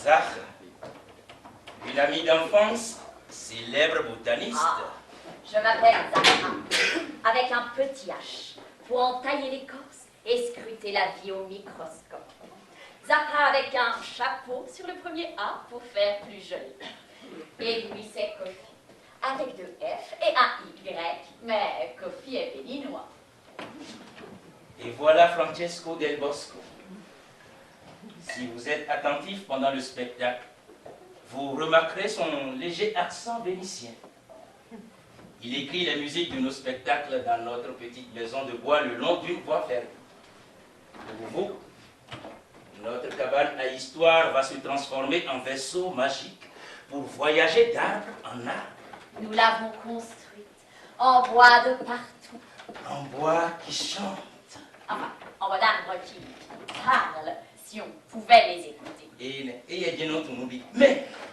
Zach, une amie d'enfance, célèbre botaniste. Ah, je m'appelle Zahra, avec un petit H, pour en tailler l'écorce et scruter la vie au microscope. Zahra avec un chapeau sur le premier A pour faire plus joli. Et lui, c'est Kofi, avec deux F et un Y, mais Kofi est béninois. Et voilà Francesco Del Bosco. Si vous êtes attentif pendant le spectacle, vous remarquerez son léger accent vénitien. Il écrit les musiques de nos spectacles dans notre petite maison de bois le long d'une voie ferrée. Pour vous, notre cabane à histoire va se transformer en vaisseau magique pour voyager d'arbre en arbre. Nous l'avons construite en bois de partout. En bois qui chante. Enfin, en bois d'arbres qui parlent, si on pouvait les écouter.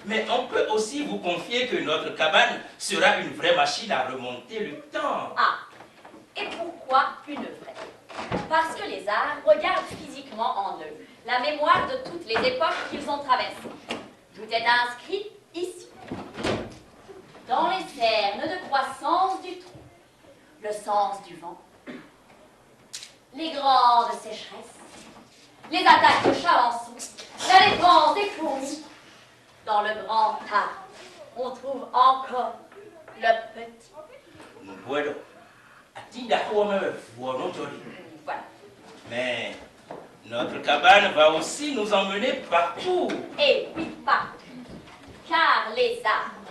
Mais on peut aussi vous confier que notre cabane sera une vraie machine à remonter le temps. Ah, et pourquoi une vraie? Parce que les arbres regardent physiquement en eux la mémoire de toutes les époques qu'ils ont traversées. Tout est inscrit ici. Dans les cernes de croissance du tronc, le sens du vent, les grandes sécheresses, les attaques de chalençon, la défense des fourmis. Dans le grand arbre, on trouve encore le petit. Voilà. Mais notre cabane va aussi nous emmener partout. Et oui, partout. Car les arbres,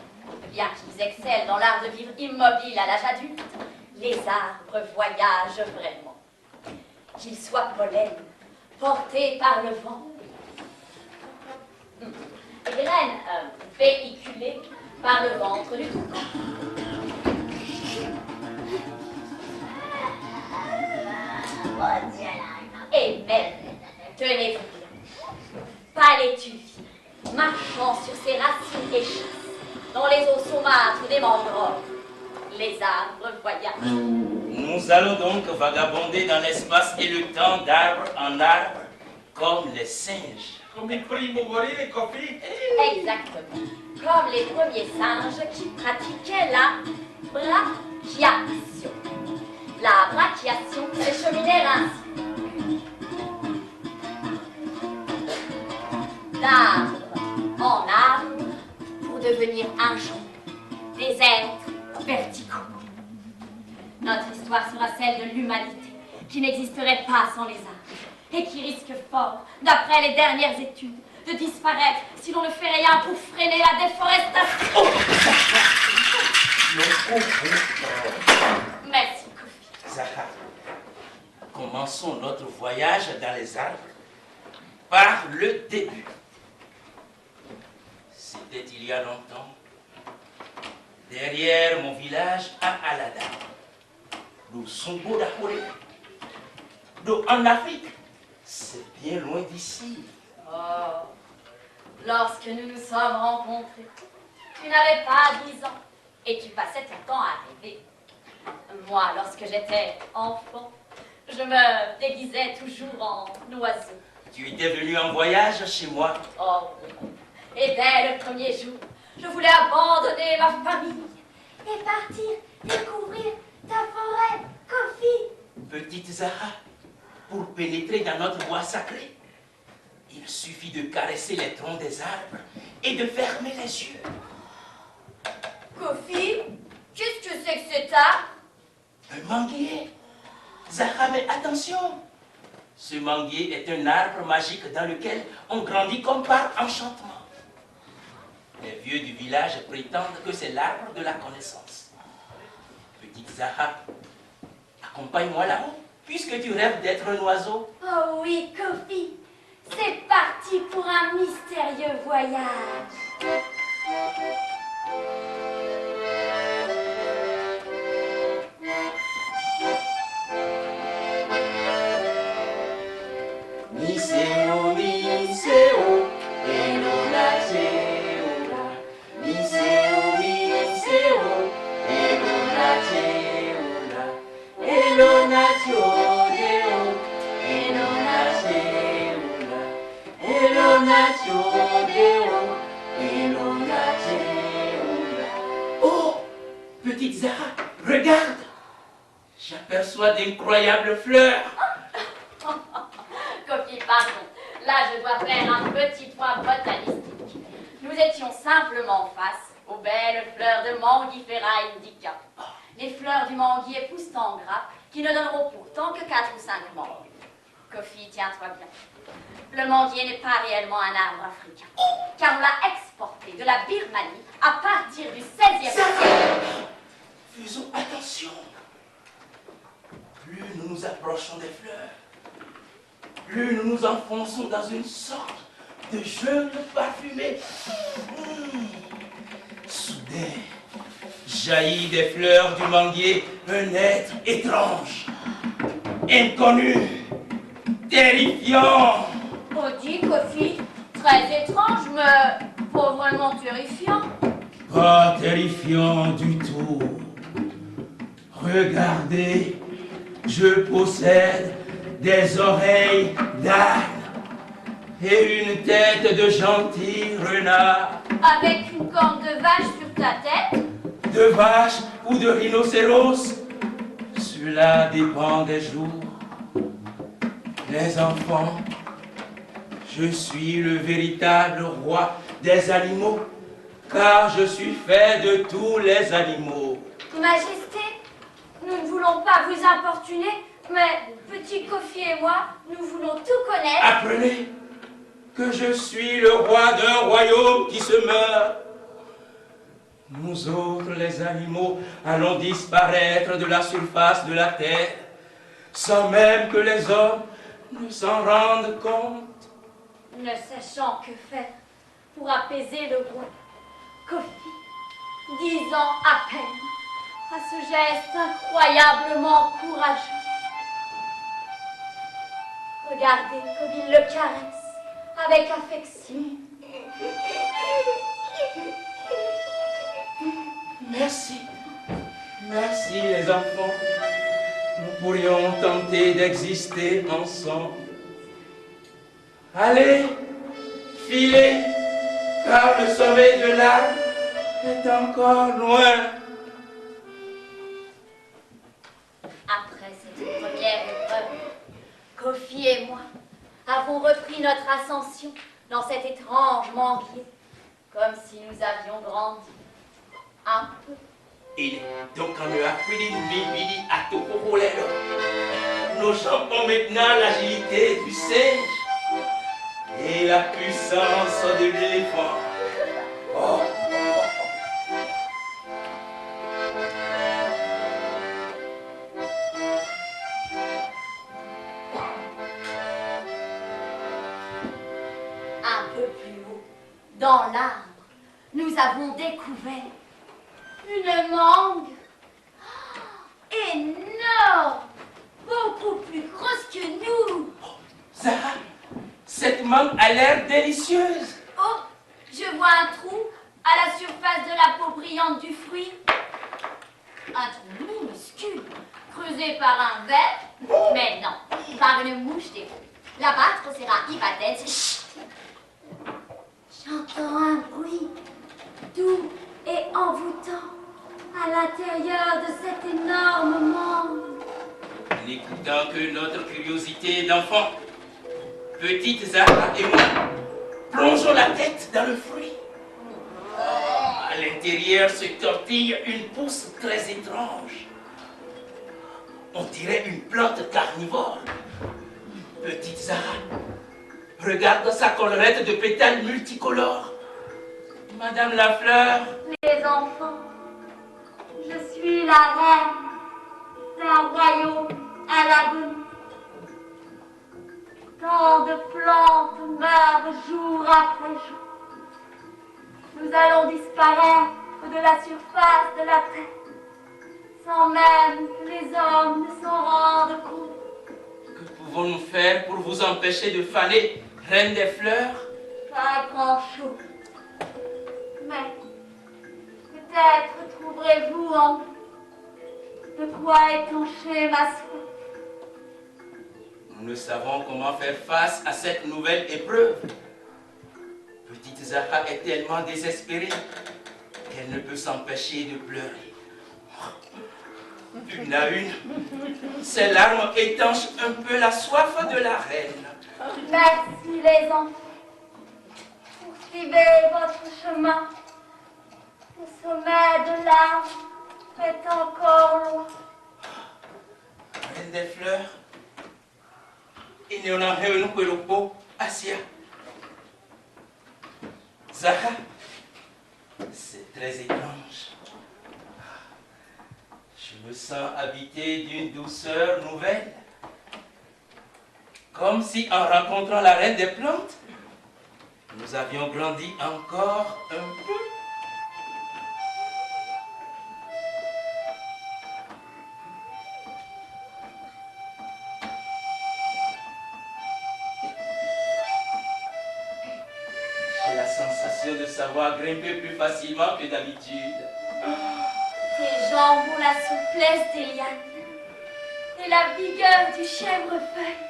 bien qu'ils excellent dans l'art de vivre immobile à l'âge adulte, les arbres voyagent vraiment. Qu'ils soient pollen, portés par le vent, graines véhiculées par le ventre du toucan. Et même, tenez-vous bien, palétuvier, marchant sur ses racines échasses, dans les eaux saumâtres des mangroves, les arbres voyagent. Nous allons donc vagabonder dans l'espace et le temps d'arbre en arbre, comme les singes. Comme il primo morire, Kofi. Exactement, comme les premiers singes qui pratiquaient la brachiation. La brachiation se cheminait ainsi. D'arbre en arbre pour devenir un jour des êtres verticaux. Notre histoire sera celle de l'humanité qui n'existerait pas sans les arbres et qui risque fort, d'après les dernières études, de disparaître si l'on ne fait rien pour freiner la déforestation. Merci, Kofi. Zahra, commençons notre voyage dans les arbres par le début. C'était il y a longtemps, derrière mon village à Alada, en Afrique. C'est bien loin d'ici. Oh, lorsque nous nous sommes rencontrés, tu n'avais pas 10 ans et tu passais ton temps à rêver. Moi, lorsque j'étais enfant, je me déguisais toujours en oiseau. Tu étais venu en voyage chez moi. Oh oui. Et dès le premier jour, je voulais abandonner ma famille et partir découvrir ta forêt, Kofi. Petite Zahra, pour pénétrer dans notre bois sacré, il suffit de caresser les troncs des arbres et de fermer les yeux. Kofi, qu'est-ce que c'est que cet arbre? Un manguier. Zahra, mais attention. Ce manguier est un arbre magique dans lequel on grandit comme par enchantement. Les vieux du village prétendent que c'est l'arbre de la connaissance. Petite Zahra, accompagne-moi là-haut, puisque tu rêves d'être un oiseau. Oh oui, Kofi, c'est parti pour un mystérieux voyage. Miseo, miseo, elona cheola. Miseo, miseo, elona cheola. Elona chodeo, elona cheola. Elona chodeo. Zara, regarde. J'aperçois d'incroyables fleurs. Kofi, pardon. Là, je dois faire un petit point botanistique. Nous étions simplement face aux belles fleurs de Mangifera indica. Les fleurs du manguier poussent en grappes qui ne donneront pourtant que 4 ou 5 mangues. Kofi, tiens-toi bien. Le manguier n'est pas réellement un arbre africain, car on l'a exporté de la Birmanie à partir du XVIe siècle. Faisons attention. Plus nous nous approchons des fleurs, plus nous nous enfonçons dans une sorte de jungle parfumée. Soudain, jaillit des fleurs du manguier un être étrange, inconnu, terrifiant. Oh, dis, Kofi, très étrange, mais pas vraiment terrifiant. Pas terrifiant du tout. Regardez, je possède des oreilles d'âne et une tête de gentil renard. Avec une corne de vache sur ta tête? De vache ou de rhinocéros, cela dépend des jours. Les enfants, je suis le véritable roi des animaux, car je suis fait de tous les animaux. Majesté, nous ne voulons pas vous importuner, mais petit Kofi et moi, nous voulons tout connaître. Apprenez que je suis le roi d'un royaume qui se meurt. Nous autres, les animaux, allons disparaître de la surface de la terre, sans même que les hommes ne s'en rendent compte. Ne sachant que faire pour apaiser le roi, Kofi, 10 ans à peine, à ce geste incroyablement courageux. Regardez comme il le caresse avec affection. Merci. Merci les enfants. Nous pourrions tenter d'exister ensemble. Allez, filez, car le sommet de l'arbre est encore loin. Après cette première épreuve, Kofi et moi avons repris notre ascension dans cet étrange manguier, comme si nous avions grandi un peu. Et donc on a appris une à tout pour nos jambes ont maintenant l'agilité du singe et la puissance de l'éléphant. Oh. Un peu plus haut, dans l'arbre, nous avons découvert une mangue énorme, beaucoup plus grosse que nous. Zara, cette mangue a l'air délicieuse. Oh, je vois un trou à la surface de la peau brillante du fruit. Un trou minuscule, creusé par un ver, mais non, par une mouche des roues. La Batrocera hypatens. J'entends un bruit doux et envoûtant à l'intérieur de cette énorme mangue. N'écoutant que notre curiosité d'enfant, petite Zara et moi plongeons la tête dans le fruit. Oh, à l'intérieur se tortille une pousse très étrange. On dirait une plante carnivore. Petite Zara, regarde sa collerette de pétales multicolores. Madame la fleur. Les enfants, je suis la reine d'un royaume à l'agonie. Tant de plantes meurent jour après jour. Nous allons disparaître de la surface de la terre, sans même que les hommes ne s'en rendent compte. Que pouvons-nous faire pour vous empêcher de faner, reine des fleurs? Pas grand-chose. Mais peut-être trouverez-vous en nous de quoi étancher ma soif. Nous ne savons comment faire face à cette nouvelle épreuve. Petite Zara est tellement désespérée qu'elle ne peut s'empêcher de pleurer. Une à une, ces larmes étanchent un peu la soif de la reine. Merci les enfants. Poursuivez votre chemin. Le sommet de l'arbre est encore loin. Reine des fleurs, il n'y en a rien que le pot, Asia. Zara, c'est très étrange. Je me sens habité d'une douceur nouvelle. Comme si en rencontrant la reine des plantes, nous avions grandi encore un peu. J'ai la sensation de savoir grimper plus facilement que d'habitude. Tes jambes ont la souplesse des lianes et la vigueur du chèvrefeuille.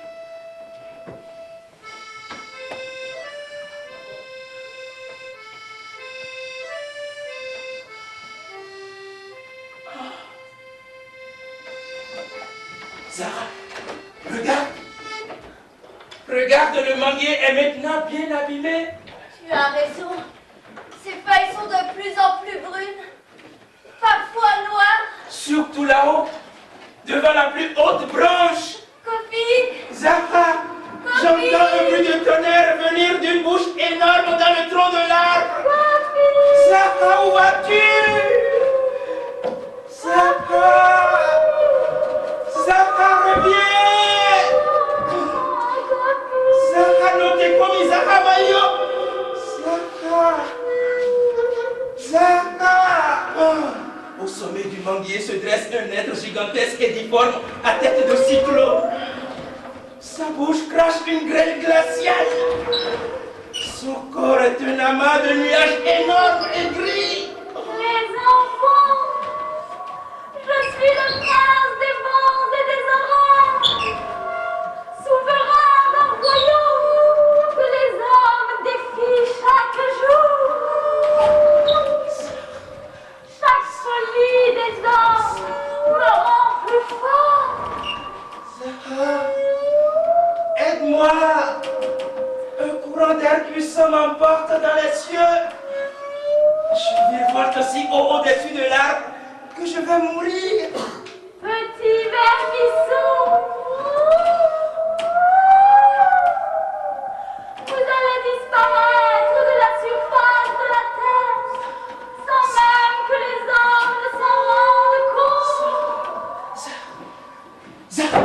Zara, regarde. Regarde, le manguier est maintenant bien abîmé. Tu as raison. Ces feuilles sont de plus en plus brunes, parfois noires. Surtout là-haut, devant la plus haute branche. Kofi, Zara, j'entends un bruit de tonnerre venir d'une bouche énorme dans le tronc de l'arbre. Zara, où vas-tu? Zara, Zara, reviens. Zara, no te comi, Zara, Mayo. Zara, Zara. Oh. Au sommet du manguier se dresse un être gigantesque et difforme à tête de cyclone. Sa bouche crache une grêle glaciale. Son corps est un amas de nuages énormes et gris. les enfants, je suis le prince des vents et des orages, souverain d'un royaume que les hommes défient chaque jour. Chaque folie des hommes me rend plus fort. Zara, aide-moi. Un courant d'air puissant m'emporte dans les cieux. Je virevolte si haut au-dessus de l'arbre que je vais mourir. Petit vermisseau, vous allez disparaître de la surface de la terre sans même que les hommes ne s'en rendent compte. Zara,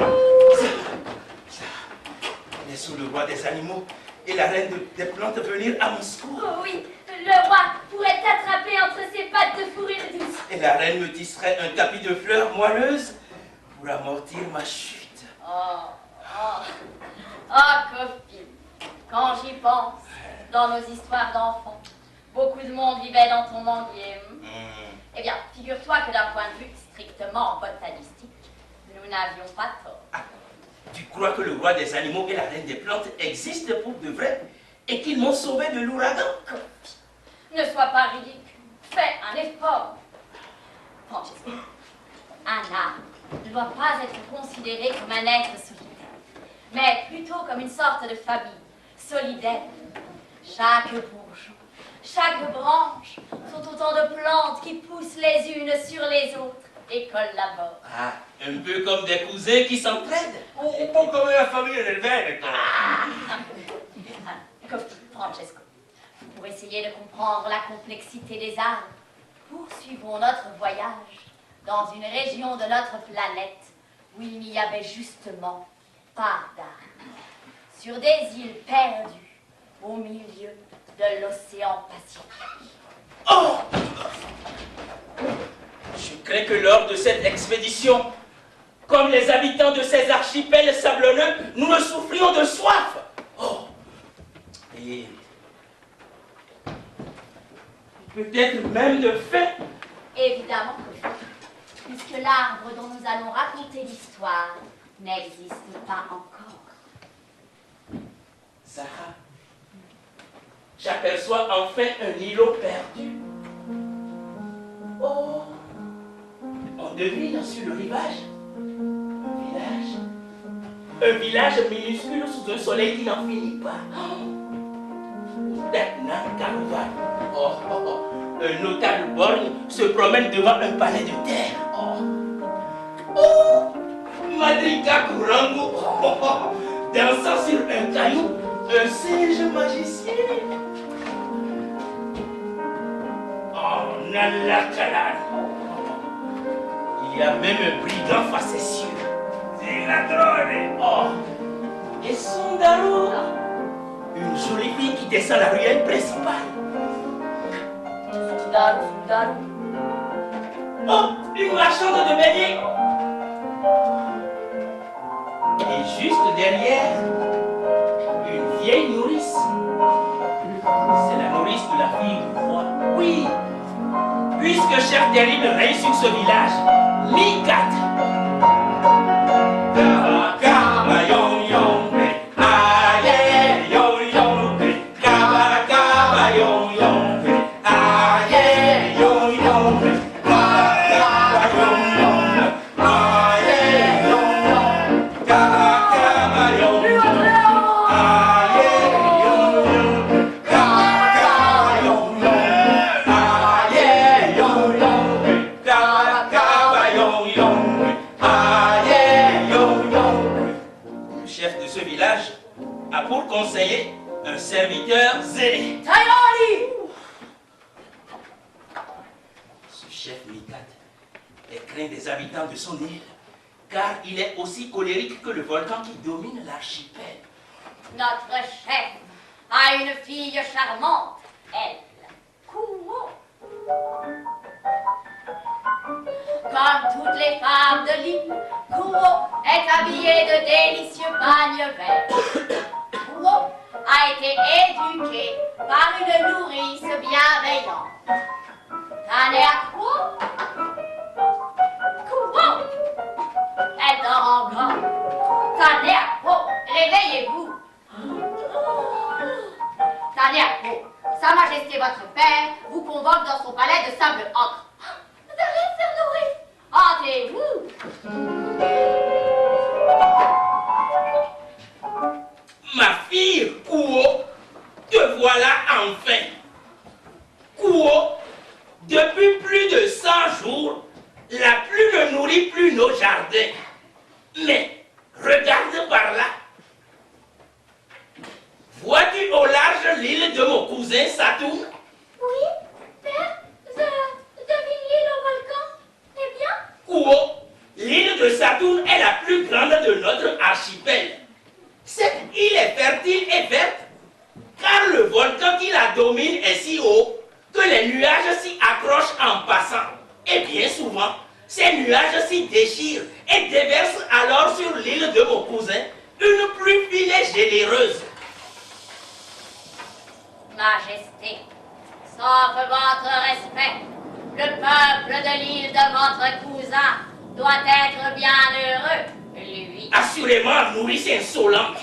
laissons le roi des animaux et la reine des plantes venir à mon secours. Oh oui, le roi pourrait t'attraper entre ses pattes de fourrure douce. Et la reine me tisserait un tapis de fleurs moelleuses pour amortir ma chute. Kofi, quand j'y pense, dans nos histoires d'enfants, beaucoup de monde vivait dans ton manguier. Eh bien, figure-toi que d'un point de vue strictement botanistique, nous n'avions pas tort. Ah, tu crois que le roi des animaux et la reine des plantes existent pour de vrai et qu'ils m'ont sauvé de l'ouragan? Kofi, ne sois pas ridicule. Fais un effort. Francesco, un arbre ne doit pas être considéré comme un être solitaire, mais plutôt comme une sorte de famille solidaire. Chaque bourgeon, chaque branche sont autant de plantes qui poussent les unes sur les autres et collaborent. Ah, un peu comme des cousins qui s'entraident. Un po' come la famiglia del Veneto. Kofi, Francesco, pour essayer de comprendre la complexité des arbres, poursuivons notre voyage dans une région de notre planète où il n'y avait justement pas d'arbres, sur des îles perdues au milieu de l'océan Pacifique. Oh! Je crains que lors de cette expédition, comme les habitants de ces archipels sablonneux, nous ne souffrions de soif. Oh! Et peut-être même de faim. Évidemment que oui, puisque l'arbre dont nous allons raconter l'histoire n'existe pas encore. Zara, j'aperçois enfin un îlot perdu. Oh! On devine sur le rivage un village minuscule sous un soleil qui n'en finit pas. Un notable borgne se promène devant un palais de terre. Madriga Kourango, dansant sur un caillou, un singe magicien. Nalakalal. Il y a même un brigand facétieux. C'est ladrone. Et Sundaro, une jolie fille qui descend la ruelle principale. Sundaro. Une marchande de beignets. Et juste derrière, une vieille nourrice. C'est la nourrice de la fille du roi. Oui, puisque chef terrible règne sur ce village, Mikat. Pour conseiller un serviteur zélé. Tayari! Ce chef Mikat est craint des habitants de son île, car il est aussi colérique que le volcan qui domine l'archipel. Notre chef a une fille charmante, elle, Kouo. Comme toutes les femmes de l'île, Kouo est habillée de délicieux pagnes verts. Kouo a été éduquée par une nourrice bienveillante. Tanea Kouo? Kouo! Elle dort encore. Tanea Kouo, réveillez-vous. Tanea Kouo, Sa Majesté votre père vous convoque dans son palais de sable ocre. De rien faire nourrir. Hâtez-vous. Ma fille, Kouo, te voilà enfin. Kouo, depuis plus de 100 jours, la pluie ne nourrit plus nos jardins. Mais, regarde par là. Vois-tu au large l'île de mon cousin Saturne? Oui, père, je devine l'île au volcan. Eh bien? Kouo, l'île de Saturne est la plus grande de notre archipel. Cette île est fertile et verte, car le volcan qui la domine est si haut que les nuages s'y accrochent en passant. Et bien souvent, ces nuages s'y déchirent et déversent alors sur l'île de mon cousin une pluie fine et généreuse. Majesté, sauf votre respect, le peuple de l'île de votre cousin doit être bien heureux, lui. Assurément, nourrice insolente.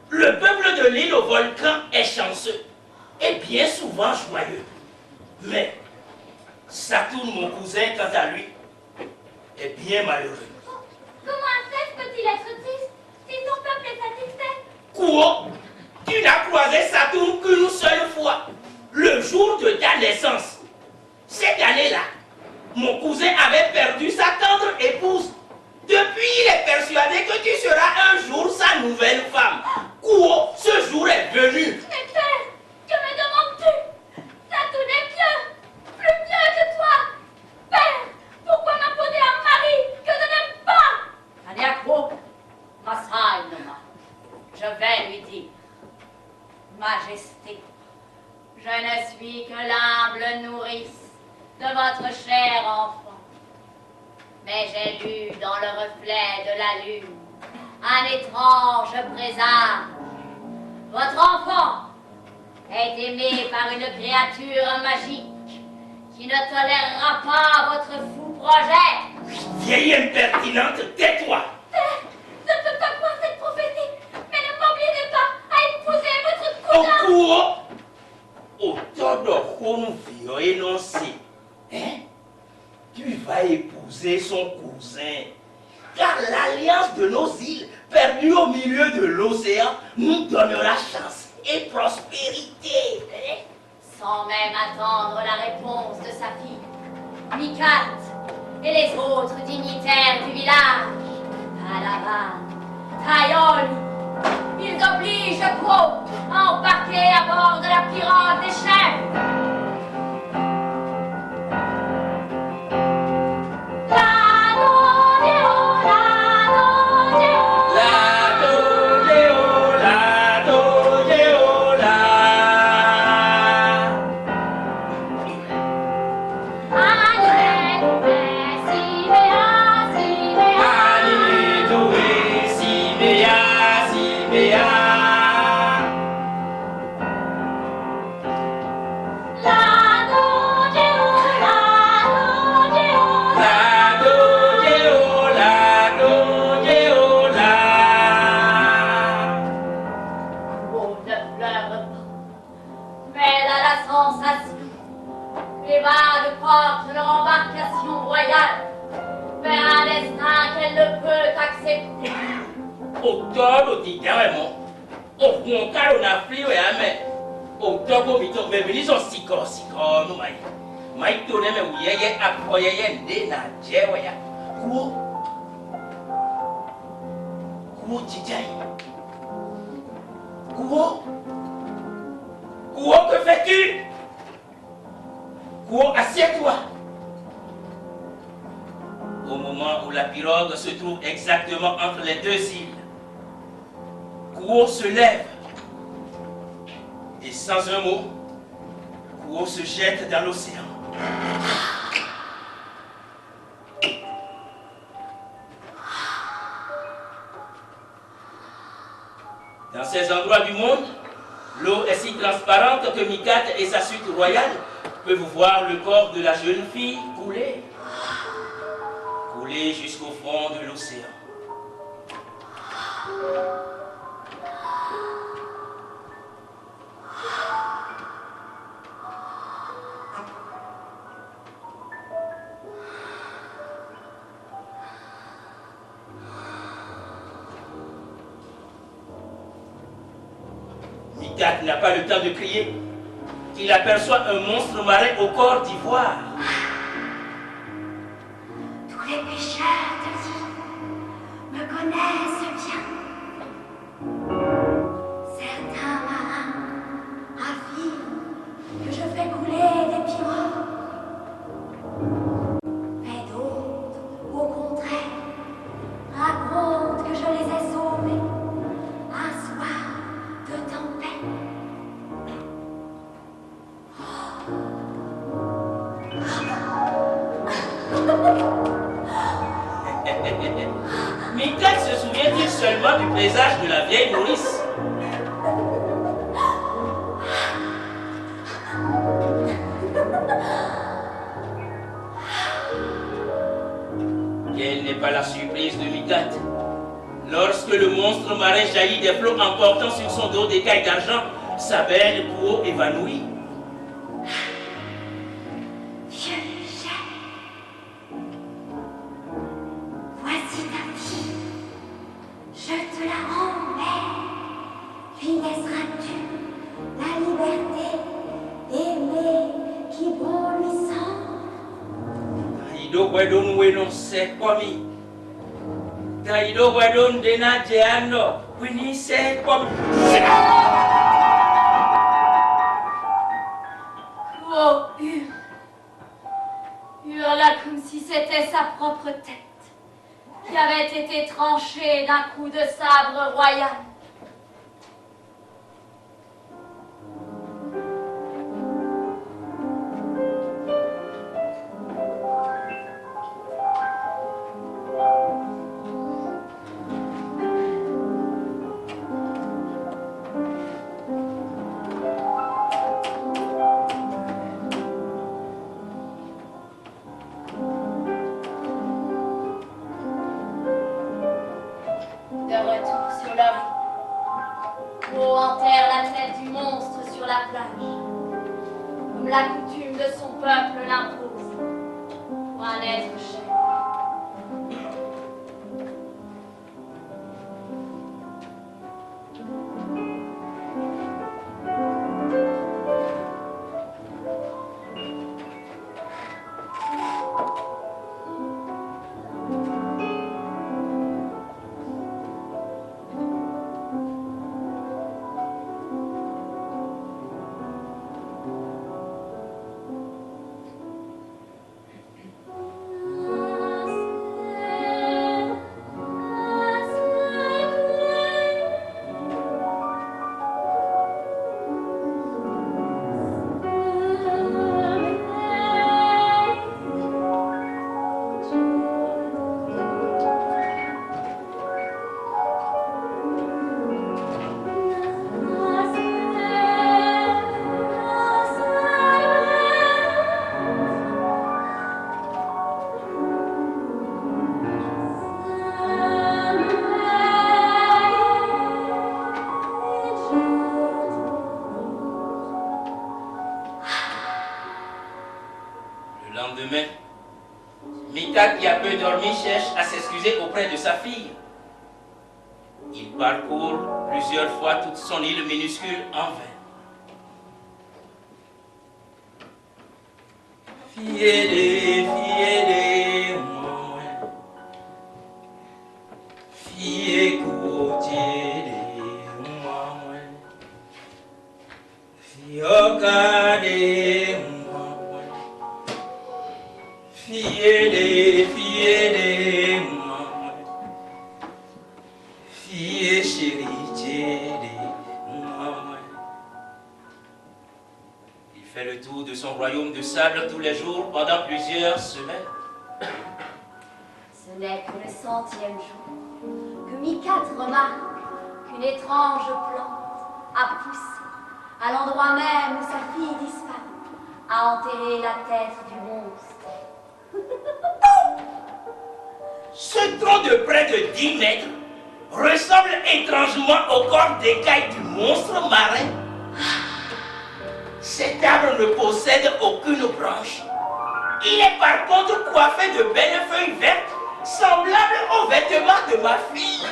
Le peuple de l'île au volcan est chanceux et bien souvent joyeux. Mais Saturne, mon cousin, quant à lui, est bien malheureux. Comment un fête peut-il être triste si son peuple est satisfait? Kouo, tu n'as croisé Saturne qu'une seule fois, le jour de ta naissance. Cette année-là, mon cousin avait perdu sa tendre épouse. Depuis, il est persuadé que tu seras un jour sa nouvelle femme. Kouo, ce jour est venu. Mais père, que me demandes-tu? Saturne est mieux, plus mieux que toi. Père, pourquoi m'imposer un mari que je n'aime pas? Aniakwo, Masai Noma, je vais lui dire. Majesté, je ne suis que l'humble nourrice de votre cher enfant. Mais j'ai lu dans le reflet de la lune un étrange présage. Votre enfant est aimé par une créature magique qui ne tolérera pas votre fou projet. Vieille impertinente, tais-toi. Père, je ne peux pas croire cette prophétie, mais ne m'obligez pas à épouser votre cousin. Kouo, autant de vio énoncé. Hein? tu vas épouser son cousin. Car l'alliance de nos îles, perdues au milieu de l'océan, nous donnera chance et prospérité. Sans même attendre la réponse de sa fille, Mikate et les autres dignitaires du village, Talavan, Tayoli, ils obligent Quo à embarquer à bord de la pirogue des chefs. Quo, que fais-tu? Quo, assieds-toi. Au moment où la pirogue se trouve exactement entre les deux îles, Quo se lève et sans un mot, Quo se jette dans l'océan. Dans ces endroits du monde, l'eau est si transparente que Mikate et sa suite royale peuvent voir le corps de la jeune fille couler. Couler jusqu'au fond de l'océan. Mikate n'a pas le temps de crier, qu'il aperçoit un monstre marin au corps d'ivoire. Tous les pêcheurs de l'île me connaissent bien. Certains marins affirment que je fais couler des pirogues. Mais d'autres, au contraire, racontent que je les ai sauvés un soir de tempête. Mikate se souvient-il seulement du présage de la vieille nourrice? Quelle n'est pas la surprise de Mikate lorsque le monstre marin jaillit des flots emportant sur son dos des écailles d'argent, sa belle Quo évanouie. Voici ta fille, je te la rends. Puis laisseras-tu la liberté d'aimer qui bon lui semble. Taido wedon wenon se kwami. Taido wedon dena jeano. Wini se kwami. Quo hurla comme si c'était sa propre tête qui avait été tranchée d'un coup de sabre royal. De retour sur leur île, Quo enterre la tête du monstre sur la plage, comme la coutume de son peuple l'impose. Un être cher. Le lendemain, Mika, qui a peu dormi, cherche à s'excuser auprès de sa fille. Il parcourt plusieurs fois toute son île minuscule en vain. Fiede, fiede, moi. Fie côté, moi. Fiocade, moi. Fiede, fiede, moi. Fie chérie, moi. Il fait le tour de son royaume de sable tous les jours pendant plusieurs semaines. Ce n'est que le 100e jour que Mika remarque qu'une étrange plante a poussé à l'endroit même où sa fille disparut, a enterré la tête du monstre. Ce tronc de près de 10 mètres ressemble étrangement au corps d'écaille du monstre marin. Cet arbre ne possède aucune branche. Il est par contre coiffé de belles feuilles vertes, semblables aux vêtements de ma fille.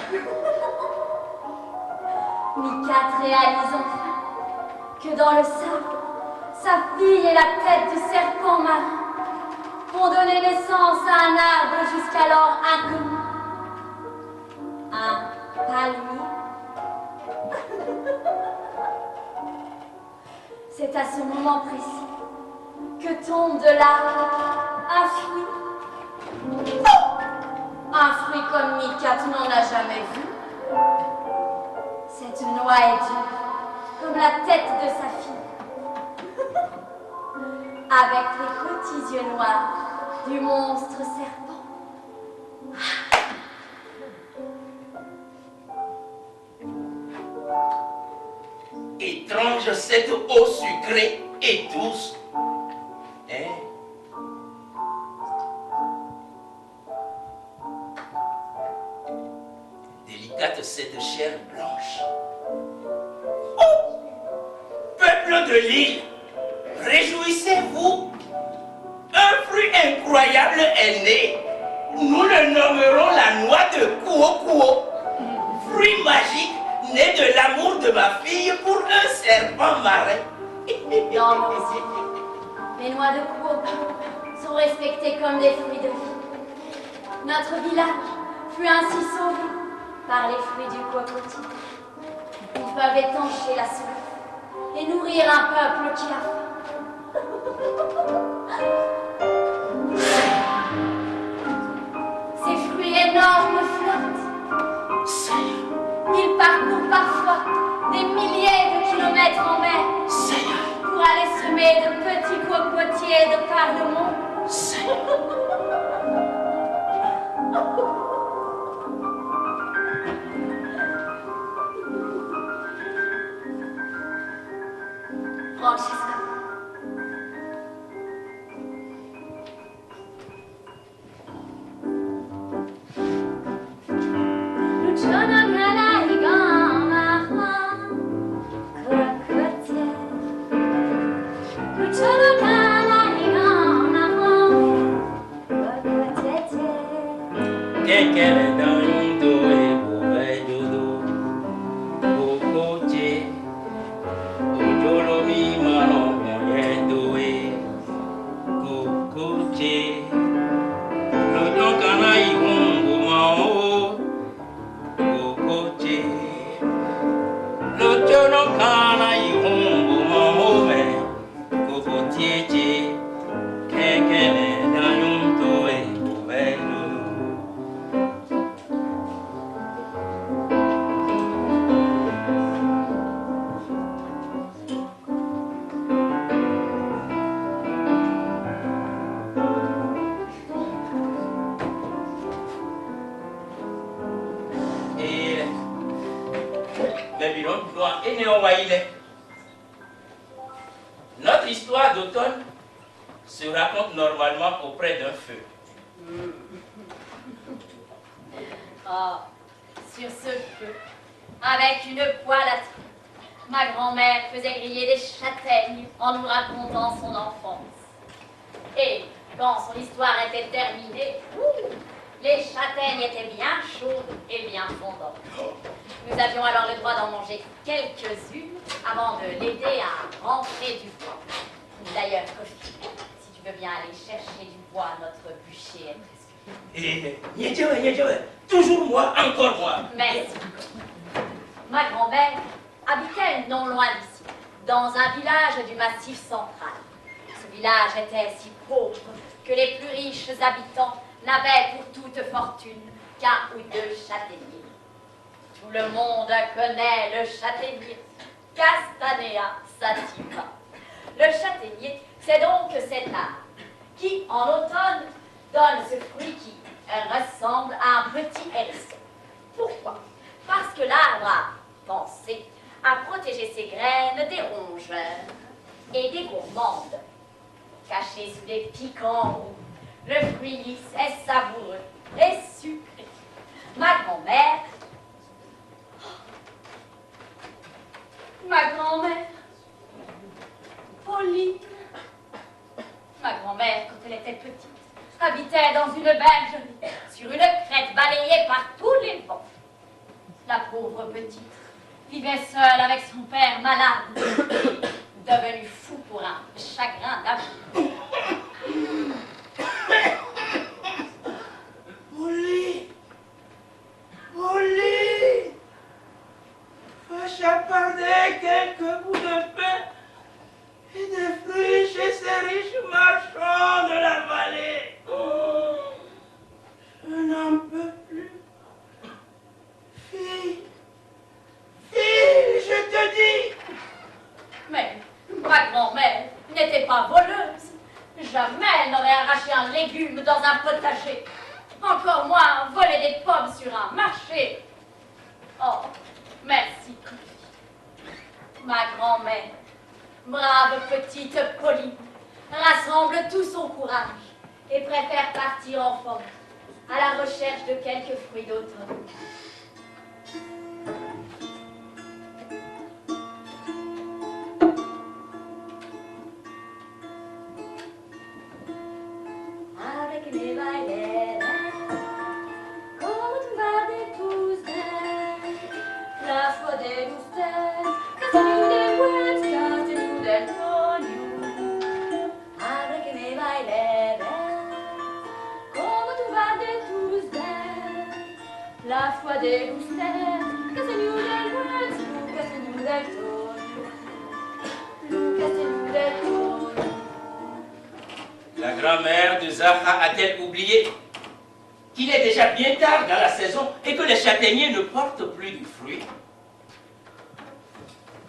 Mika réalise enfin que dans le sable, sa fille et la tête du serpent marin vont donner naissance à un arbre jusqu'alors inconnu. Un palmier. C'est à ce moment précis que tombe de l'arbre un fruit. Un fruit comme Mika, tu n'en as jamais vu. Cette noix est dure, comme la tête de sa fille. Avec les petits yeux noirs du monstre serpent. Étrange cette eau sucrée et douce. Hein? Délicate cette chair blanche. Oh! Peuple de l'île, réjouissez-vous. Un fruit incroyable est né. Nous le nommerons la noix de Kuo. Fruit magique né de l'amour de ma fille pour un serpent marin. Dans nos îles, les noix de Kuo sont respectées comme des fruits de vie. Notre village fut ainsi sauvé par les fruits du cocotier. Ils peuvent étancher la soif et nourrir un peuple qui a faim. Ces fruits énormes flottent. Ils parcourent parfois des milliers de kilomètres en mer pour aller semer de petits cocotiers de par le monde. Francesca. Notre histoire d'automne se raconte normalement auprès d'un feu. Oh, sur ce feu, avec une poêle à trous, ma grand-mère faisait griller des châtaignes en nous racontant son enfance. Et quand son histoire était terminée, les châtaignes étaient bien chaudes et bien fondantes. Nous avions alors le droit d'en manger quelques-unes avant de l'aider à rentrer du bois. D'ailleurs, Kofi, si tu veux bien aller chercher du bois, notre bûcher est presque... Et toujours moi, encore moi. Merci. Ma grand-mère habitait non loin d'ici, dans un village du Massif central. Ce village était si pauvre que les plus riches habitants n'avaient pour toute fortune qu'un ou deux châtaigniers. Tout le monde connaît le châtaignier, Castanea sativa. Le châtaignier, c'est donc cet arbre qui, en automne, donne ce fruit qui ressemble à un petit hérisson. Pourquoi? Parce que l'arbre a pensé à protéger ses graines des rongeurs et des gourmandes. Caché sous des piquants roux, le fruit lisse est savoureux et sucré. Ma grand-mère, Pauline, ma grand-mère, quand elle était petite, habitait dans une bergerie, sur une crête balayée par tous les vents. La pauvre petite vivait seule avec son père malade, devenu fou pour un chagrin d'amour. Molly, va chaparder quelques bouts de pain et des fruits chez ces riches marchands de la vallée. Je n'en peux plus. Fille, je te dis. Mais ma grand-mère n'était pas voleuse. Jamais elle n'aurait arraché un légume dans un potager. Encore moins voler des pommes sur un marché. Oh, merci, ma grand-mère, brave petite Pauline, rassemble tout son courage et préfère partir en forêt à la recherche de quelques fruits d'automne. Avec les bailets, comme tu vas des tous la foi des douces, casse-nous des boîtes, casse-nous des noyaux. Avec les bailets, comme tu vas des tous la foi des douces, casse-nous des boîtes, casse-nous des noyaux, casse-nous des noyaux. La grand-mère de Zahra a-t-elle oublié qu'il est déjà bien tard dans la saison et que les châtaigniers ne portent plus du fruit?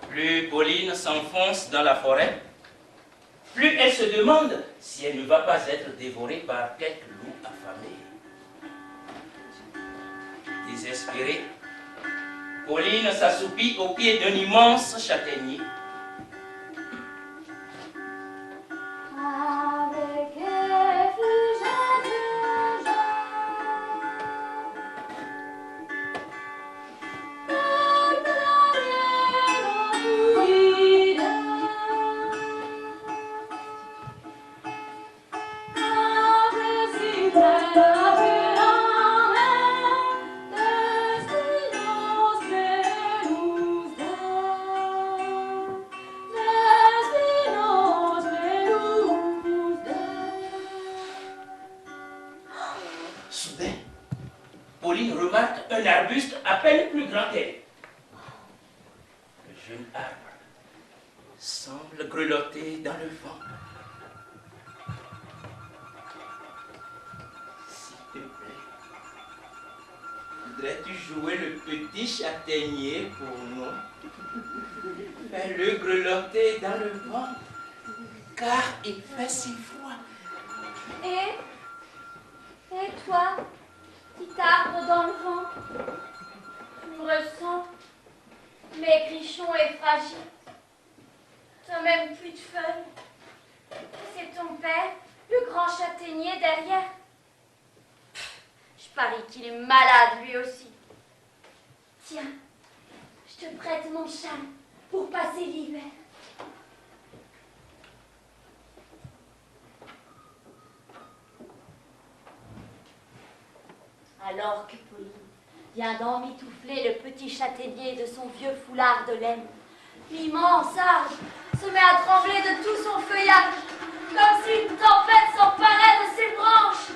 Plus Pauline s'enfonce dans la forêt, plus elle se demande si elle ne va pas être dévorée par quelque loup affamé. Désespérée, Pauline s'assoupit au pied d'un immense châtaignier. Avec effusion de joie, comme la mienne envouie, avec si belle la Pauline remarque un arbuste à peine plus grand qu'elle. Le jeune arbre semble grelotter dans le vent. S'il te plaît, voudrais-tu jouer le petit châtaignier pour nous? Fais-le grelotter dans le vent, car il fait si froid. Et toi, petit arbre dans le vent, tu me ressens, maigrichon et fragile. T'as même plus de feuilles. C'est ton père, le grand châtaignier derrière. Je parie qu'il est malade lui aussi. Tiens, je te prête mon châle pour passer l'hiver. Alors que Pauline vient d'emmitoufler le petit châtaignier de son vieux foulard de laine, l'immense arbre se met à trembler de tout son feuillage, comme si une tempête s'emparait de ses branches.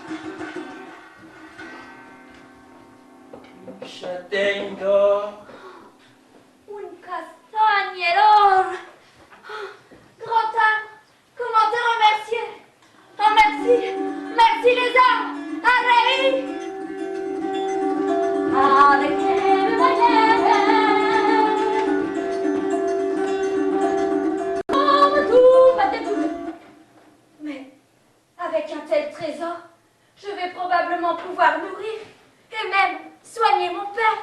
Une châtaigne d'or. Une castagne d'or. Grand arbre, comment te remercier? Oh merci, merci les arbres, Harry! Avec les manières, comme tout battait tout. Mais avec un tel trésor, je vais probablement pouvoir nourrir et même soigner mon père.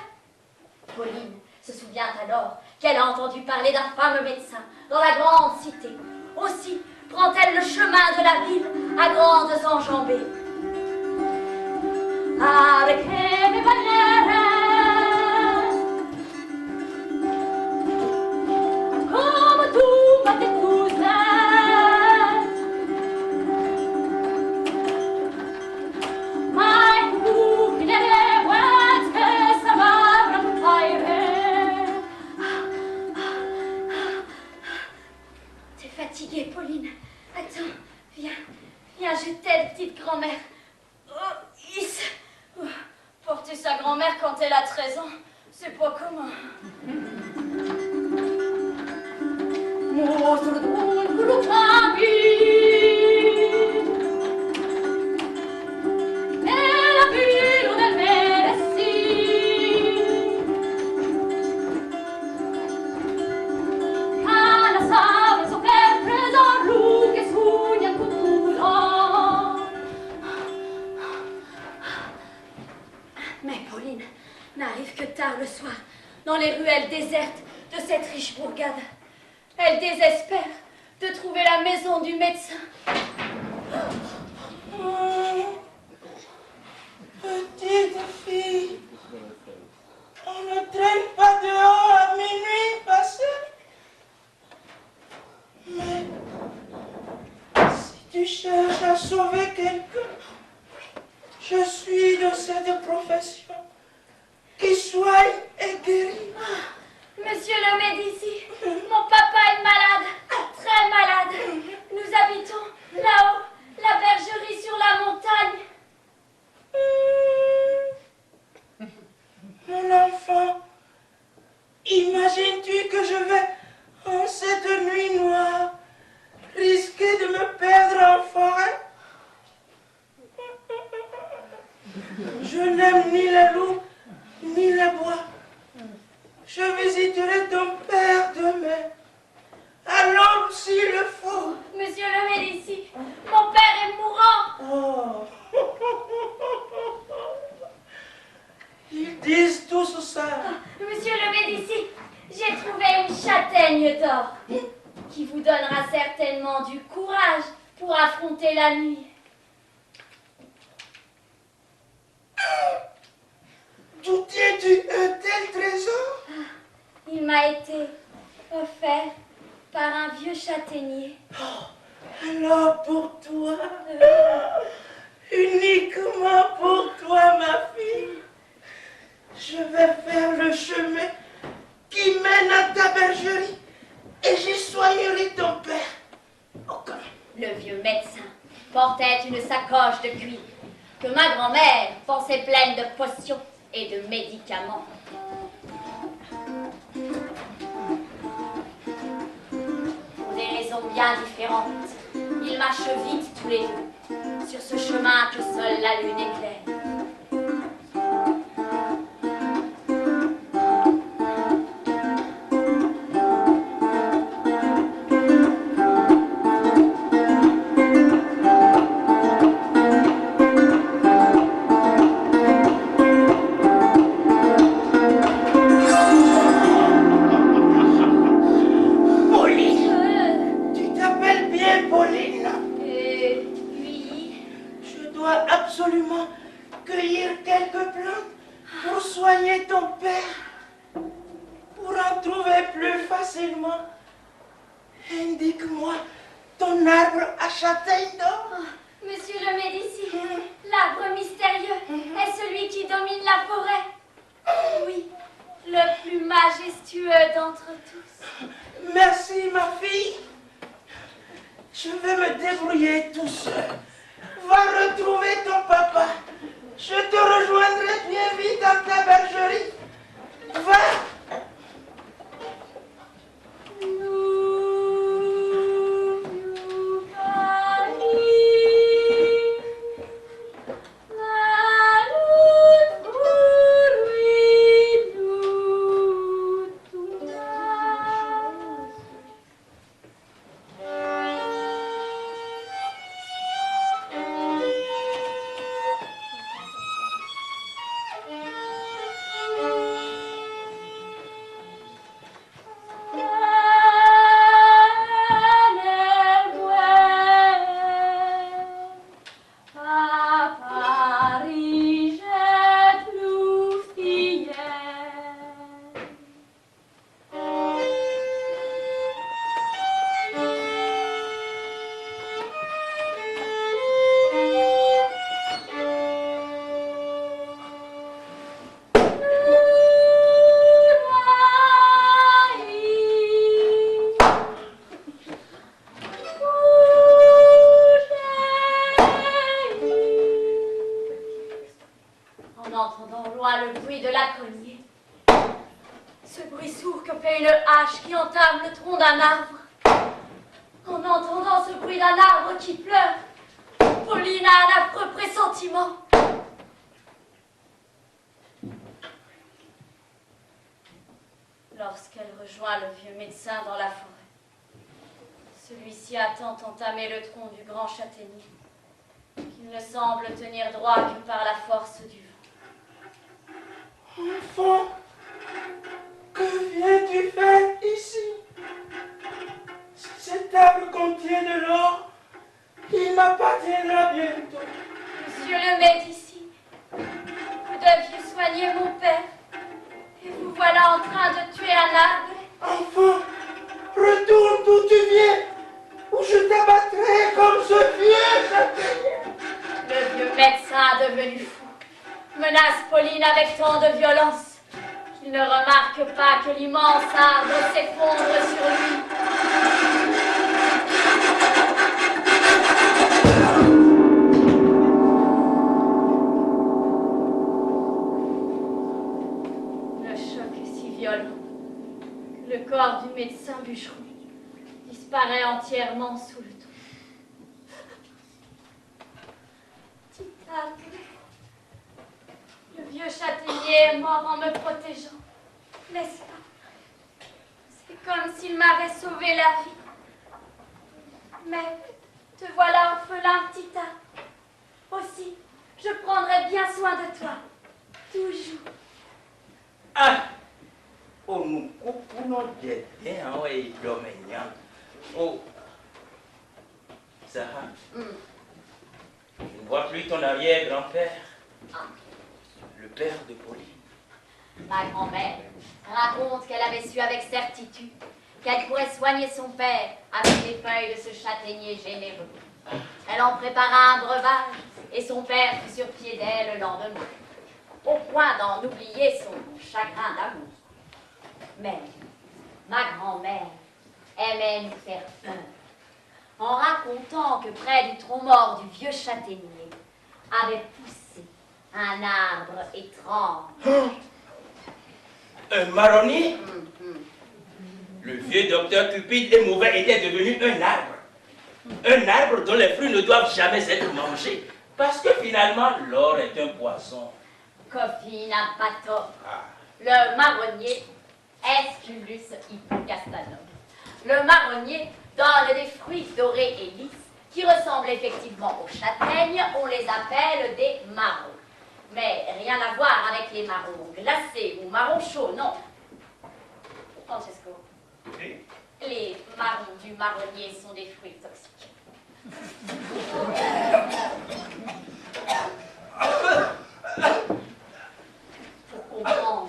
Pauline se souvient alors qu'elle a entendu parler d'un fameux médecin dans la grande cité. Aussi prend-elle le chemin de la ville à grandes enjambées. Avec mes manières, comme tout battait tous mein Buch in der Welt, ça va T'es fatiguée, Pauline. Attends, viens, je t'aide, petite grand-mère. Oh, is. Porter sa grand-mère quand elle a 13 ans, c'est pas commun. Mais Pauline n'arrive que tard le soir, dans les ruelles désertes de cette riche bourgade. Elle désespère de trouver la maison du médecin. Oh, petite fille, on ne traîne pas dehors à minuit passé. Mais si tu cherches à sauver quelqu'un, je suis de cette profession qui soigne et guérit. Monsieur le Médicis, mon papa est malade, très malade. Nous habitons là-haut, la bergerie sur la montagne. Mon enfant, imagines-tu que je vais, en cette nuit noire, risquer de me perdre en forêt? Je n'aime ni les loups, ni les bois. Je visiterai ton père demain. Alors, s'il le faut. Monsieur le Médicis, mon père est mourant. Oh. Ils disent tous ça. Monsieur le Médicis, j'ai trouvé une châtaigne d'or qui vous donnera certainement du courage pour affronter la nuit. D'où tiens-tu un tel trésor? Il m'a été offert par un vieux châtaignier. Alors pour toi, uniquement pour toi, ma fille, je vais faire le chemin qui mène à ta bergerie et j'y soignerai ton père. Aucun. Le vieux médecin portait une sacoche de cuir que ma grand-mère pensait pleine de potions. et de médicaments. Pour des raisons bien différentes, ils marchent vite tous les deux, sur ce chemin que seule la lune éclaire. Absolument cueillir quelques plantes pour soigner ton père, pour en trouver plus facilement. Indique-moi ton arbre à châtaigne d'or. Oh, monsieur le Médicis, l'arbre mystérieux est celui qui domine la forêt. Oui, le plus majestueux d'entre tous. Merci, ma fille. Je vais me débrouiller tout seul. Va retrouver ton papa. Je te rejoindrai bien vite dans ta bergerie. Va. En entendant ce bruit d'un arbre qui pleure, Pauline a un affreux pressentiment. Lorsqu'elle rejoint le vieux médecin dans la forêt, celui-ci attend entamer le tronc du grand châtaignier, qu'il ne semble tenir droit que par la force du vent. Enfant, que viens-tu faire ici? Si cet arbre contient de l'or, il m'appartiendra bientôt. Monsieur le Médicis, vous deviez soigner mon père, et vous voilà en train de tuer un arbre. Enfant, retourne d'où tu viens, ou je t'abattrai comme ce vieux châtaignier. Le vieux médecin devenu fou menace Pauline avec tant de violence qu'il ne remarque pas que l'immense arbre s'effondre sur lui. Le choc est si violent que le corps du médecin bûcheron disparaît entièrement sous le tronc. Petit arbre, le vieux châtaignier est mort en me protégeant, n'est-ce pas? C'est comme s'il m'avait sauvé la vie. Mais te voilà orphelin, petit arbre. Aussi, je prendrai bien soin de toi, toujours. Ah! Oh, nous coupons des biens, oui, doméniens. Oh! Sarah, je ne vois plus ton arrière-grand-père. Le père de Pauline. Ma grand-mère raconte qu'elle avait su avec certitude qu'elle pourrait soigner son père avec les feuilles de ce châtaignier généreux. Elle en prépara un breuvage et son père fut sur pied d'elle le lendemain, au point d'en oublier son chagrin d'amour. Mais ma grand-mère aimait nous faire peur en racontant que près du tronc mort du vieux châtaignier avait poussé Un arbre étrange. Un marronnier? Mhm. Le vieux docteur Cupide et mauvais était devenu un arbre. Un arbre dont les fruits ne doivent jamais être mangés. Parce que finalement, l'or est un poison. Kofi n'a pas tort. Ah. Le marronnier, Aesculus hippocastanum. Le marronnier donne des fruits dorés et lisses qui ressemblent effectivement aux châtaignes. On les appelle des marrons. Mais rien à voir avec les marrons glacés ou marrons chauds, non. Francesco, Oui. les marrons du marronnier sont des fruits toxiques. Pour comprendre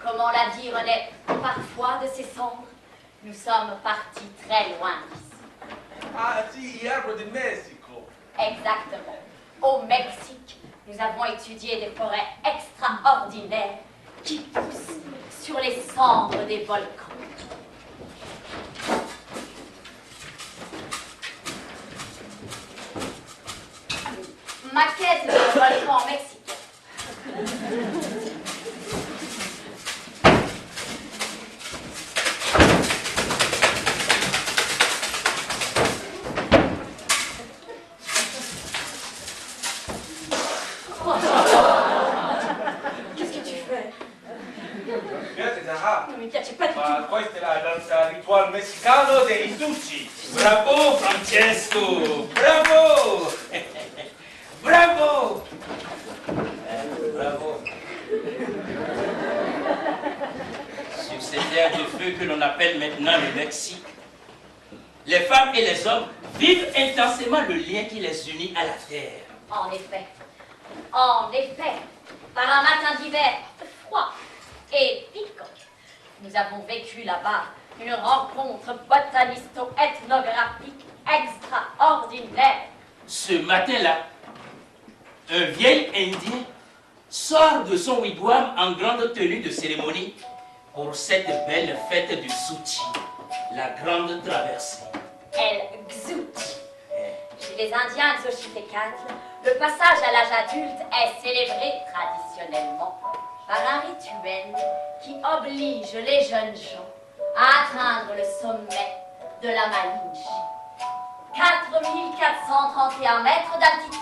comment la vie renaît parfois de ses cendres, nous sommes partis très loin d'ici. Ah, sì, arbre di Messico. Exactement. Au Mexique, nous avons étudié des forêts extraordinaires qui poussent sur les cendres des volcans. Maquette de volcan mexicain. Qu'est-ce que tu fais? Piace Zahra? Non, mais piace pas du tout. Ma questa è la danza rituale messicano dei Ritucci. Bravo, Francesco! Bravo! Bravo! Bravo! Sur cette terre de feu que l'on appelle maintenant le Mexique, les femmes et les hommes vivent intensément le lien qui les unit à la terre. En effet, par un matin d'hiver froid et piquant, nous avons vécu là-bas une rencontre botanisto-ethnographique extraordinaire. Ce matin-là, un vieil Indien sort de son wigwam en grande tenue de cérémonie pour cette belle fête du Souti, la grande traversée. El Xuti. Chez les Indiens Xochitecatl, le passage à l'âge adulte est célébré traditionnellement par un rituel qui oblige les jeunes gens à atteindre le sommet de la Malinche. 4431 mètres d'altitude.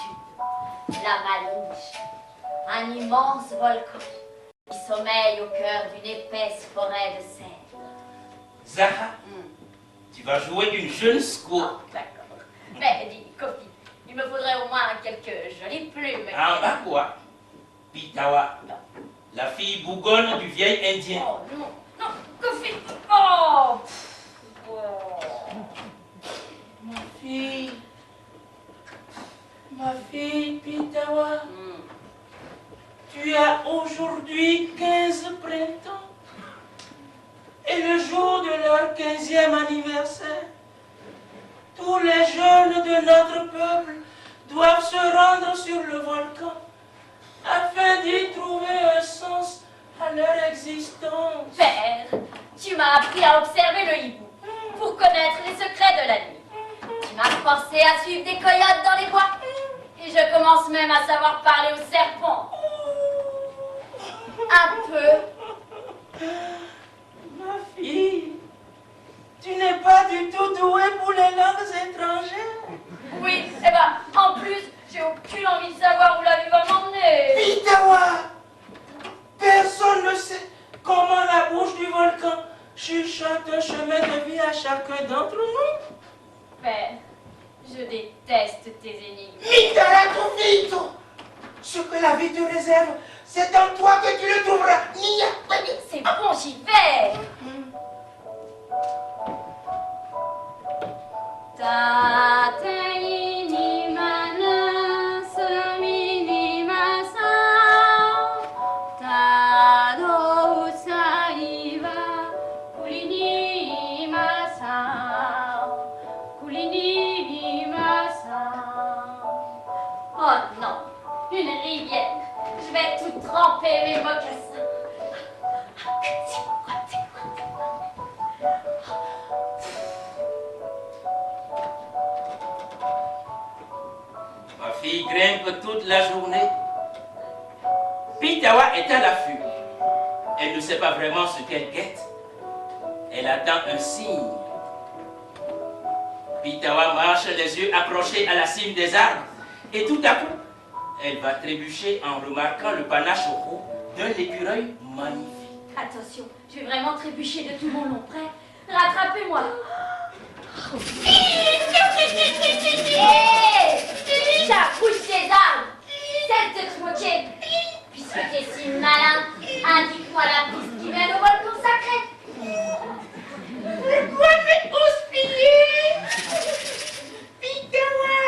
La Malinche, un immense volcan qui sommeille au cœur d'une épaisse forêt de cèdres. Zahra, tu vas jouer une jeune squaw. Oh, d'accord. Mais dis, Kofi, il me faudrait au moins quelques jolies plumes. En bas quoi? Pitawa, Non. la fille bougonne du vieil Indien. Oh non, non, Kofi. Oh, Ma fille Pitawa, tu as aujourd'hui 15 printemps. Et le jour de leur 15e anniversaire, tous les jeunes de notre peuple doivent se rendre sur le volcan afin d'y trouver un sens à leur existence. Père, tu m'as appris à observer le hibou pour connaître les secrets de la nuit. Tu m'as forcé à suivre des coyotes dans les bois. Et je commence même à savoir parler aux serpents. Un peu. Ma fille, tu n'es pas du tout douée pour les langues étrangères. Oui, et ben, en plus, j'ai aucune envie de savoir où la vie va m'emmener. Pitawa, personne ne sait comment la bouche du volcan chuchote un chemin de vie à chacun d'entre nous. Père, je déteste tes énigmes. Vito, ce que la vie te réserve, c'est en toi que tu le trouveras. C'est bon, j'y vais. Oh non, une rivière. Je vais tout tremper mes mocassins. Ma fille grimpe toute la journée Pitawa est à l'affût. Elle ne sait pas vraiment ce qu'elle guette. Elle attend un signe. Pitawa marche les yeux accrochés à la cime des arbres. Et tout à coup, elle va trébucher en remarquant le panache au cou d'un écureuil magnifique. Attention, je vais vraiment trébucher de tout mon long près. Rattrapez-moi. Hé, j'approche tes arbres. Cesse de te moquer. Puisque t'es si malin, indique-moi la piste qui mène au volcan sacré. Le doigt m'est houspillé. Pitawa,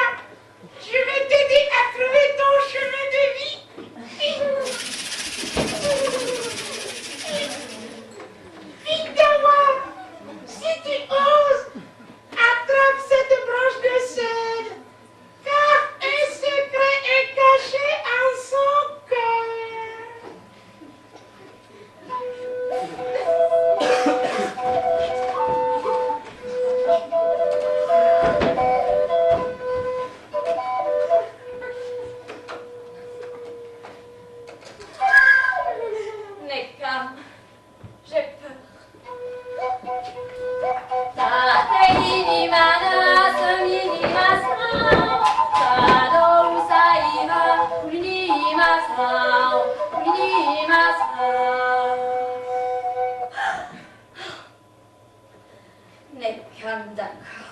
je vais t'aider à trouver ton chemin de vie. Pitawa, si tu oses, attrape cette branche de cèdre, car un secret est caché en son cœur. N'aie calme, j'ai peur. Tate minimasa, minimasa, tado usaiva, minimasa, minimasa. N'aie calme, d'accord.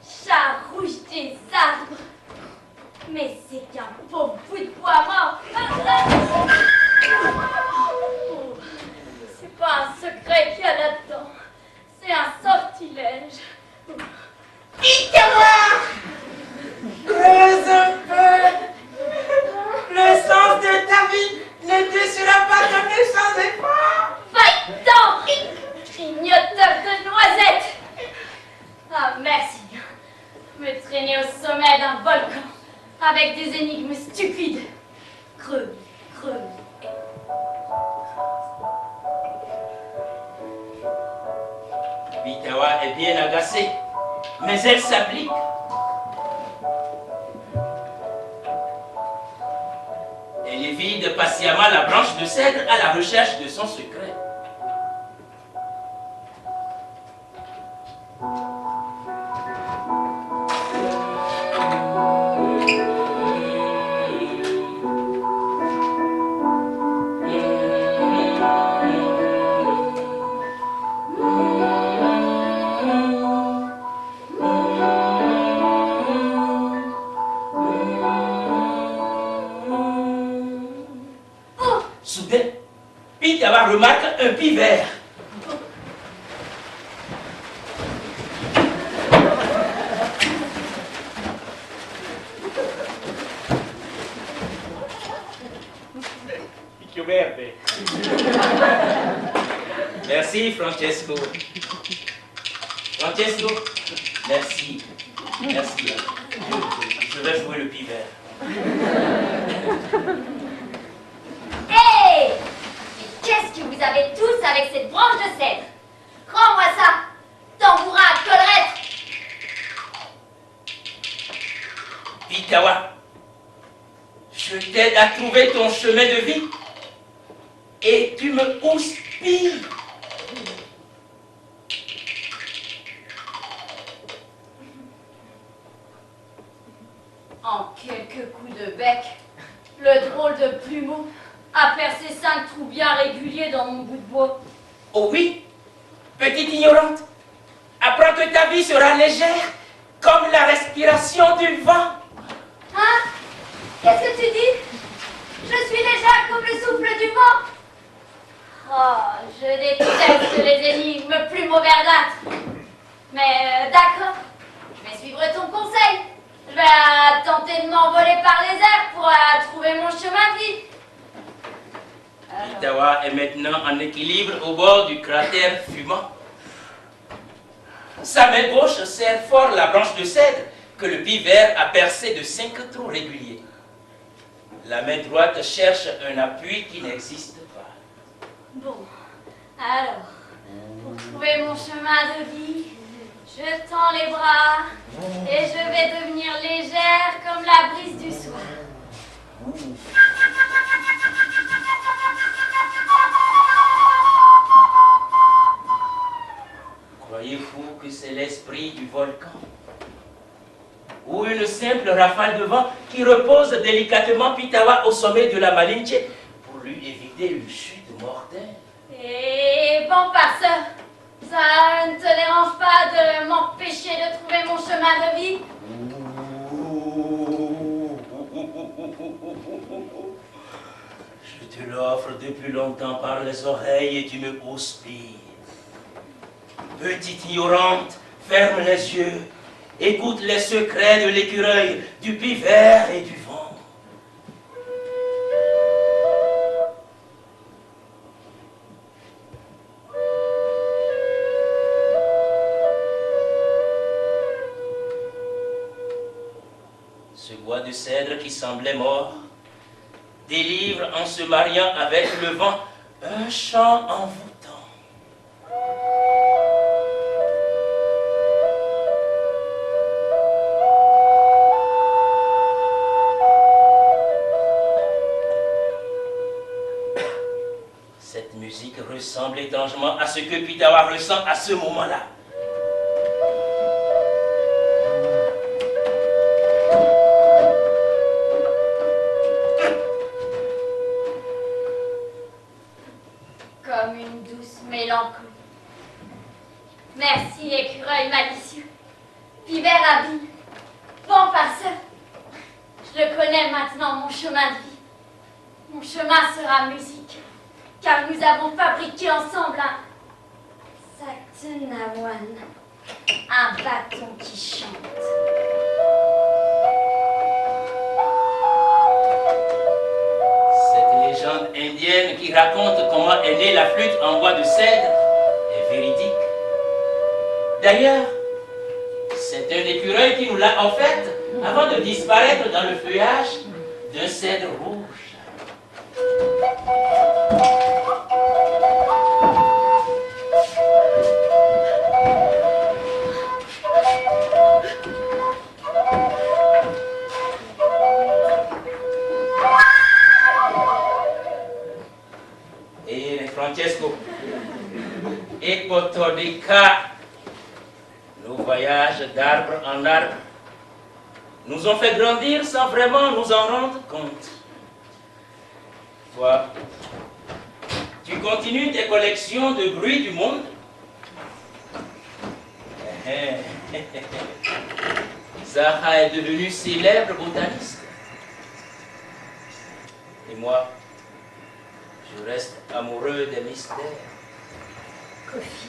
Chat rouge des arbres. Mais c'est qu'un pauvre bout de bois mort. C'est pas un secret qu'il y a là-dedans. C'est un sortilège. Pitawa, creuse un peu. Le sens de ta vie ne te sera pas donné sans effort. Va-t'en, grignoteur de noisettes. Ah, merci. Me traîner au sommet d'un volcan avec des énigmes stupides. Creuse, creuse. Pitawa est bien agacée, mais elle s'applique. Elle évite patiemment la branche de cèdre à la recherche de son secret. Soudain, Pitawa remarque un pivert. Picchio verde. Merci, Francesco. Francesco, merci. Merci. Je vais jouer le pivert. Hé! Mais qu'est-ce que vous avez tous avec cette branche de cèdre? Rends-moi ça! Tambourin à collerette! Pitawa, je t'aide à trouver ton chemin de vie et tu me houspilles. En quelques coups de bec, le drôle de plumeau a percé 5 trous bien réguliers dans mon bout de bois. Oh oui, petite ignorante, apprends que ta vie sera légère comme la respiration du vent. Hein? Qu'est-ce que tu dis? Je suis légère comme le souffle du vent. Oh, je déteste les énigmes plumaux-verdâtres. Mais d'accord, je vais suivre ton conseil. Je vais tenter de m'envoler par les airs pour trouver mon chemin de vie. Pitawa est maintenant en équilibre au bord du cratère fumant. Sa main gauche serre fort la branche de cèdre que le pivert a percée de 5 trous réguliers. La main droite cherche un appui qui n'existe pas. Bon, alors, pour trouver mon chemin de vie. Je tends les bras et je vais devenir légère comme la brise du soir. Croyez-vous que c'est l'esprit du volcan? Ou une simple rafale de vent qui repose délicatement Pitawa au sommet de la Malinche pour lui éviter une chute mortelle? Et bon passeur, ça ne te dérange pas de m'empêcher de trouver mon chemin de vie? Je te l'offre depuis longtemps par les oreilles et tu me houspilles. Petite ignorante, ferme les yeux, écoute les secrets de l'écureuil, du pivert et du vent. Ce bois de cèdre qui semblait mort délivre en se mariant avec le vent un chant envoûtant. Cette musique ressemble étrangement à ce que Pitawa ressent à ce moment-là. Comme une douce mélancolie. Merci, écureuil malicieux, pivert habile, bon passeur. Je le connais maintenant, mon chemin de vie. Mon chemin sera musique, car nous avons fabriqué ensemble un Saktenawan, un bâton qui chante. Cette légende indienne qui raconte comment est née la flûte en bois de cèdre est véridique. D'ailleurs, c'est un écureuil qui nous l'a offerte avant de disparaître dans le feuillage d'un cèdre rouge. Et Francesco, Ecotodica, nos voyages d'arbre en arbre nous ont fait grandir sans vraiment nous en rendre compte. Toi, tu continues tes collections de bruits du monde. Zaha est devenu célèbre botaniste. Et moi, je reste amoureux des mystères. Kofi.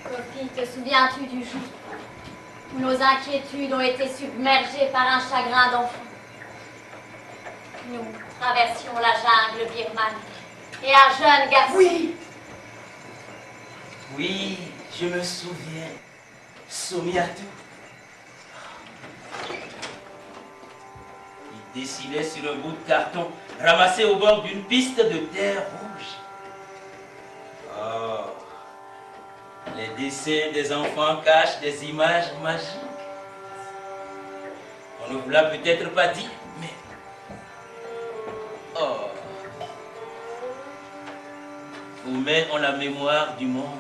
Kofi, te souviens-tu du jour où nos inquiétudes ont été submergées par un chagrin d'enfant? Nous traversions la jungle birmane et un jeune garçon... Oui, je me souviens. Somiatou. Il dessinait sur un bout de carton ramassé au bord d'une piste de terre rouge. Oh, les dessins des enfants cachent des images magiques. On ne vous l'a peut-être pas dit, mais... Oh, vos mains ont la mémoire du monde.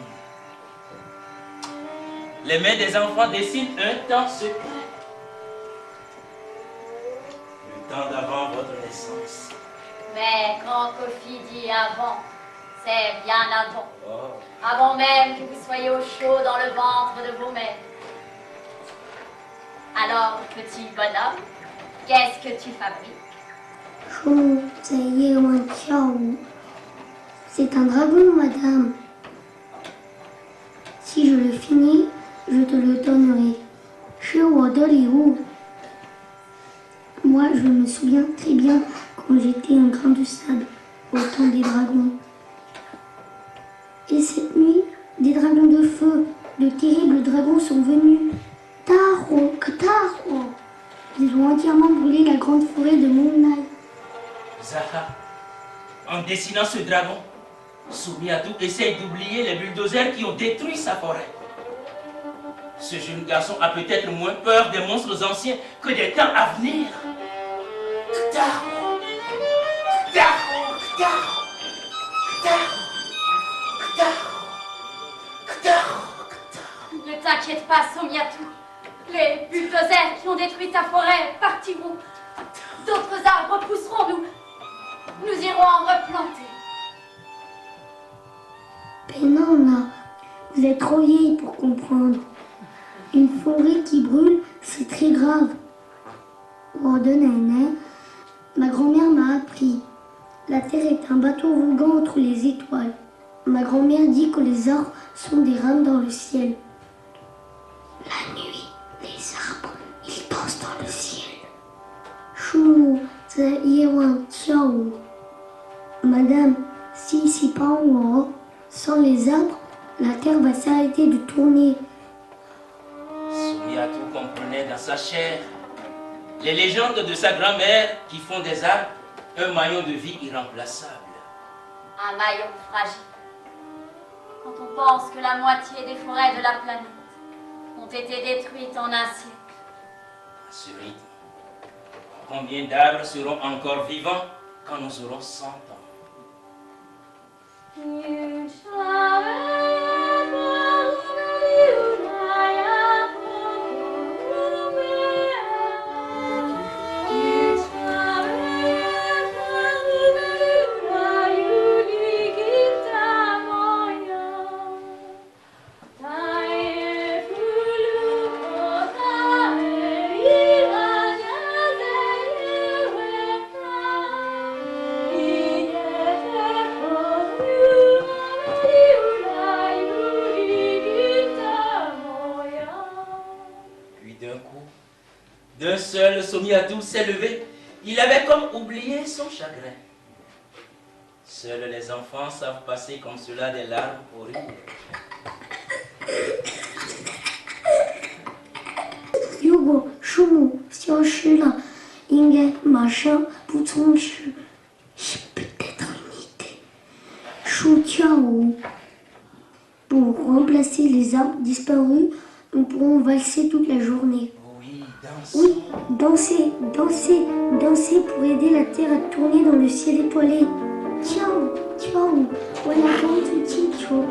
Les mains des enfants dessinent un temps secret. Le temps d'avant votre naissance. Mais quand Kofi dit avant, c'est bien avant. Oh. Avant même que vous soyez au chaud dans le ventre de vos mères. Alors, petit bonhomme, qu'est-ce que tu fabriques? C'est un dragon, madame. Si je le finis, je te le donnerai. Moi, je me souviens très bien quand j'étais un grain de sable au temps des dragons. Et cette nuit, des dragons de feu, de terribles dragons sont venus. Taro, Kataro. Ils ont entièrement brûlé la grande forêt de Moonlight. Zaha, en dessinant ce dragon, Soumiatou essaye d'oublier les bulldozers qui ont détruit sa forêt. Ce jeune garçon a peut-être moins peur des monstres anciens que des temps à venir. Ktaro, Ktaro, Ktaro, Ktaro, Ktaro, Ktaro. Ne t'inquiète pas, Soumiatou. Les bulldozers qui ont détruit ta forêt partiront. D'autres arbres pousseront, nous irons en replanter. Penana, vous êtes trop vieille pour comprendre. Une forêt qui brûle, c'est très grave. Ordonnez, ma grand-mère m'a appris. La Terre est un bateau voguant entre les étoiles. Ma grand-mère dit que les arbres sont des rames dans le ciel. La nuit, les arbres, ils dansent dans le ciel. Chou, Yewan, Tiao. Madame, si c'est pas en haut, sans les arbres, la Terre va s'arrêter de tourner. Soumiatou comprenait dans sa chair les légendes de sa grand-mère qui font des arbres un maillon de vie irremplaçable. Un maillon fragile. Quand on pense que la moitié des forêts de la planète ont été détruites en un siècle. À ce rythme, combien d'arbres seront encore vivants quand nous aurons 100 ans? D'un seul, Soumiatou s'est levé. Il avait comme oublié son chagrin. Seuls les enfants savent passer comme cela des larmes pour rire. Yugo, Shumu, Xiaoshila, Inge, Machin, Poutonchu. J'ai peut-être une idée. Shu Tiao. Pour remplacer les arbres disparus, nous pourrons valser toute la journée. Oui, danser, danser, danser pour aider la Terre à tourner dans le ciel étoilé. Ciao, ciao, voilà, bon petit, ciao,